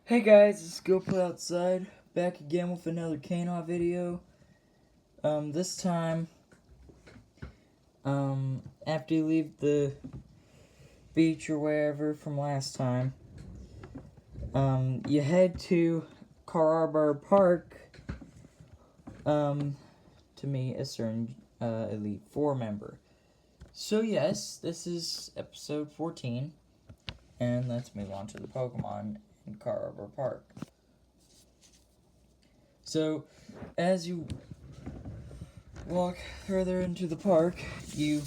Hey guys, it's Go Play Outside, back again with another Kanoa video. This time, after you leave the beach or wherever from last time, you head to Carr Arbor Park, to meet a certain, Elite Four member. So yes, this is episode 14, and let's move on to the Pokemon in Carr Arbor Park. So, as you walk further into the park, you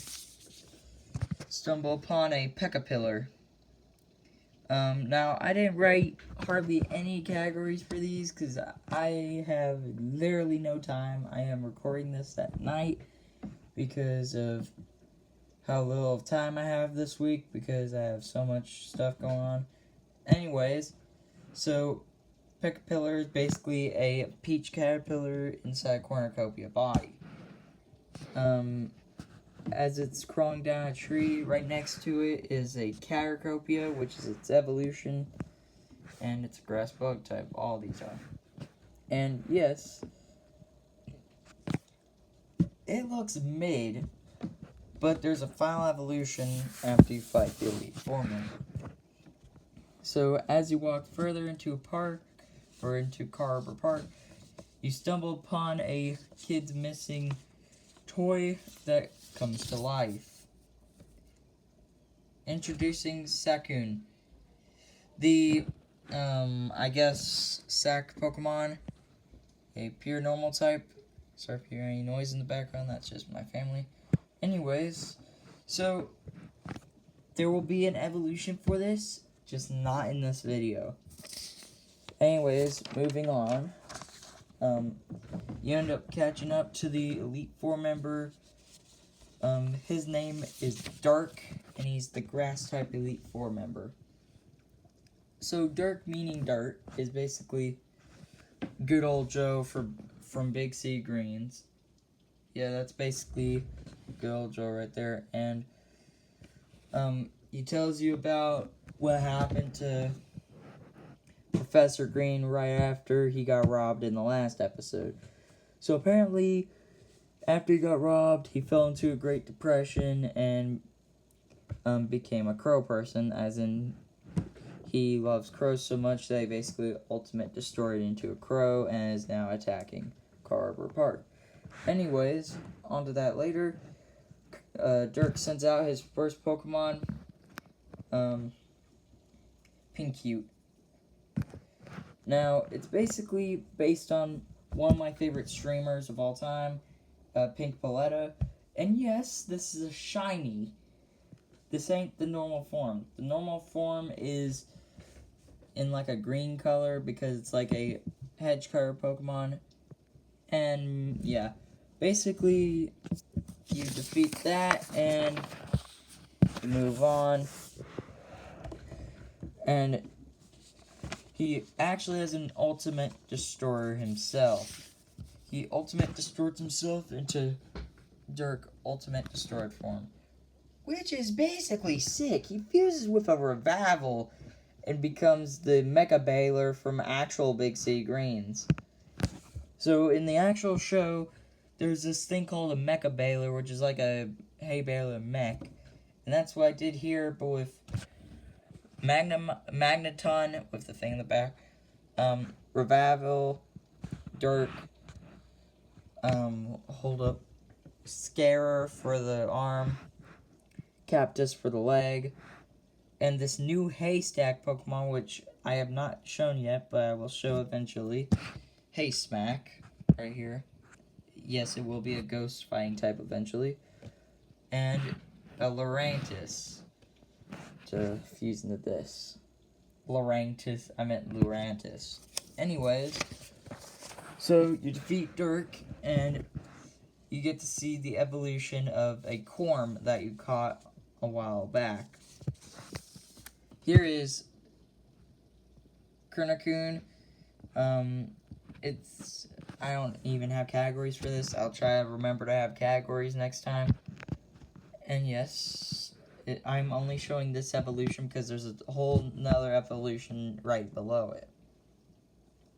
stumble upon a Pekapillar. Now, I didn't write hardly any categories for these because I have literally no time. I am recording this at night because of how little of time I have this week because I have so much stuff going on. Anyways, so Pekapillar is basically a peach caterpillar inside a cornucopia body. As it's crawling down a tree, right next to it is a Catercopia, which is its evolution, and it's a grass bug type. All these are. And yes, it looks mid, but there's a final evolution after you fight the Elite Four member. So as you walk further into a park, or into Carr Arbor Park, you stumble upon a kid's missing toy that comes to life. Introducing Sakun, the, I guess, Sac Pokemon, a pure normal type. Sorry if you hear any noise in the background, that's just my family. Anyways, so, there will be an evolution for this, just not in this video. Anyways, moving on, you end up catching up to the Elite Four member. His name is Dark, and he's the grass type Elite Four member. So Dark, meaning Dart, is basically good old Joe from Big Sea Greens. Yeah, that's basically good old Joe right there. And he tells you about what happened to Professor Green right after he got robbed in the last episode. So apparently, after he got robbed, he fell into a Great Depression and became a crow person, as in he loves crows so much that he basically ultimate destroyed into a crow and is now attacking Carr Arbor Park. Anyways, onto that later. Dirk sends out his first Pokemon, Pincute. Now, it's basically based on one of my favorite streamers of all time, Pink Paletta. And yes, this is a shiny. This ain't the normal form. The normal form is in like a green color because it's like a hedge color Pokemon. And yeah, basically you defeat that and you move on. And he actually has an ultimate destroyer himself. He ultimate destroys himself into Dirk ultimate destroyed form, which is basically sick. He fuses with a Revival and becomes the Mecha Baylor from actual Big Sea Greens. So in the actual show, there's this thing called a Mecha Baylor, which is like a Hay Baylor mech. And that's what I did here, but with Magneton, with the thing in the back, Revival, Dirk, hold up, Scarer for the arm, Cactus for the leg, and this new Haystack Pokemon, which I have not shown yet, but I will show eventually. Haysmack, right here. Yes, it will be a ghost fighting type eventually. And a Lurantis to fuse into this. I meant Lurantis. Anyways, so you defeat Dirk, and you get to see the evolution of a Corm that you caught a while back. Here is Kernakun. I don't even have categories for this. I'll try to remember to have categories next time. And yes, I'm only showing this evolution because there's a whole nother evolution right below it.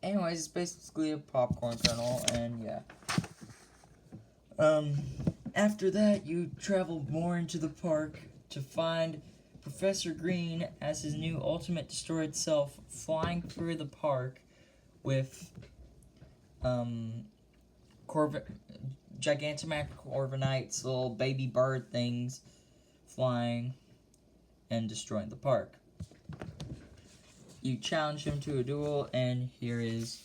anyways, it's basically a popcorn kernel, and yeah. After that, you travel more into the park to find Professor Green as his new Ultimate Destroyed self flying through the park with, Gigantamax Corviknights, little baby bird things, flying and destroying the park. You challenge him to a duel, and here is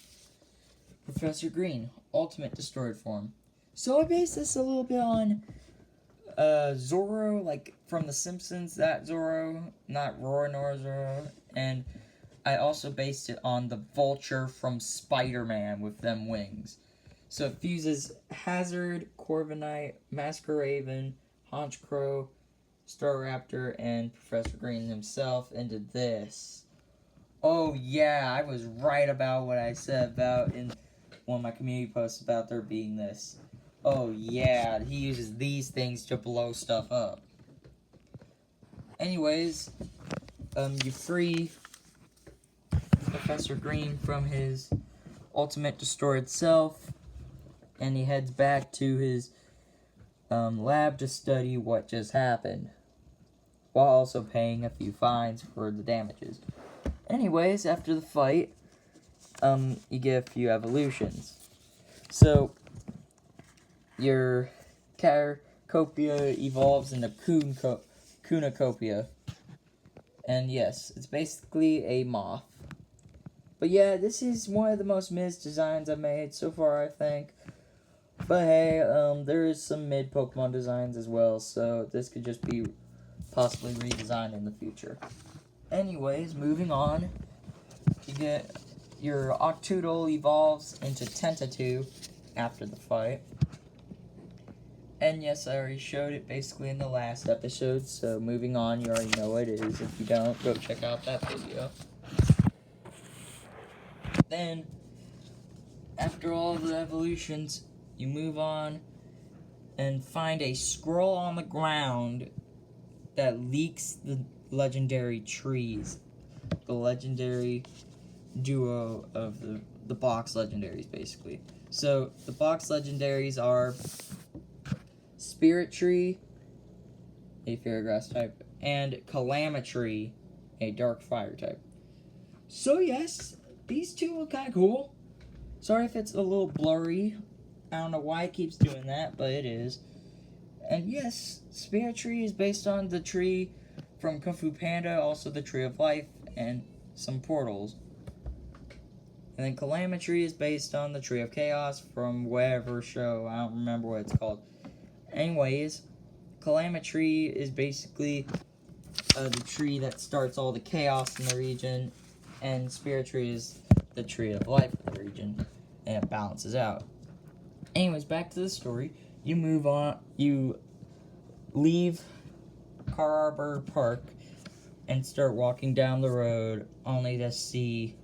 Professor Green, Ultimate Destroyed form. So I based this a little bit on Zorro, like from The Simpsons, that Zorro, not Roronoa Zorro, and I also based it on the Vulture from Spider-Man with them wings. So it fuses Hazard, Corviknight, Masqueraven, Honchkrow, Staraptor, and Professor Green himself into this. Oh yeah, I was right about what I said about in one of my community posts about there being this. Oh yeah, he uses these things to blow stuff up. Anyways, you free Professor Green from his Ultimate Destroyed self, and he heads back to his lab to study what just happened, while also paying a few fines for the damages. Anyways, after the fight, you get a few evolutions. So, your Cacopia evolves into Kunacopia. And yes, it's basically a moth. But yeah, this is one of the most missed designs I've made so far, I think. But hey, there is some mid Pokemon designs as well, so this could just be possibly redesigned in the future. Anyways, moving on, you get your Octoodle evolves into Tentatu after the fight. And yes, I already showed it basically in the last episode, so moving on, you already know what it is. If you don't, go check out that video. Then, after all the evolutions, you move on and find a scroll on the ground that leaks the legendary trees. The legendary duo of the box legendaries, basically. So, the box legendaries are Spirit Tree, a Fairy Grass type, and Calamitry, a Dark Fire type. So yes, these two look kind of cool. Sorry if it's a little blurry. I don't know why it keeps doing that, but it is. And yes, Spirit Tree is based on the tree from Kung Fu Panda, also the Tree of Life, and some portals. And then Calamitry is based on the Tree of Chaos from whatever show, I don't remember what it's called. Anyways, Calamitry is basically the tree that starts all the chaos in the region, and Spirit Tree is the Tree of Life in the region, and it balances out. Anyways, back to the story. You move on, you leave Car Arbor Park and start walking down the road, only to see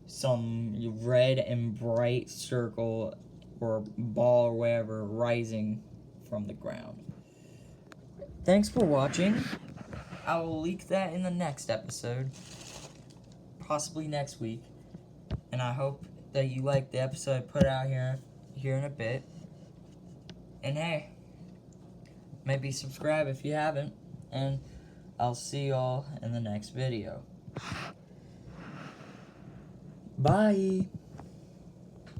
some red and bright circle or ball or whatever rising from the ground. Thanks for watching. I will leak that in the next episode, possibly next week. And I hope that you like the episode I put out here in a bit. And hey, maybe subscribe if you haven't. And I'll see y'all in the next video. Bye.